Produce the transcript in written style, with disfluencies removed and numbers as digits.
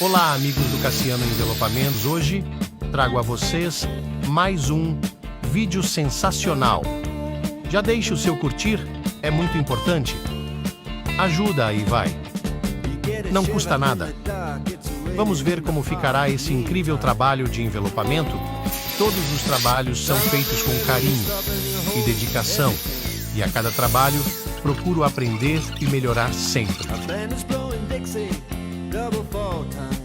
Olá, amigos do Cassiano Envelopamentos. Hoje trago a vocês mais um vídeo sensacional. Já deixe o seu curtir, é muito importante. Ajuda aí, vai. Não custa nada. Vamos ver como ficará esse incrível trabalho de envelopamento. Todos os trabalhos são feitos com carinho e dedicação. E a cada trabalho, procuro aprender e melhorar sempre. Double fall time.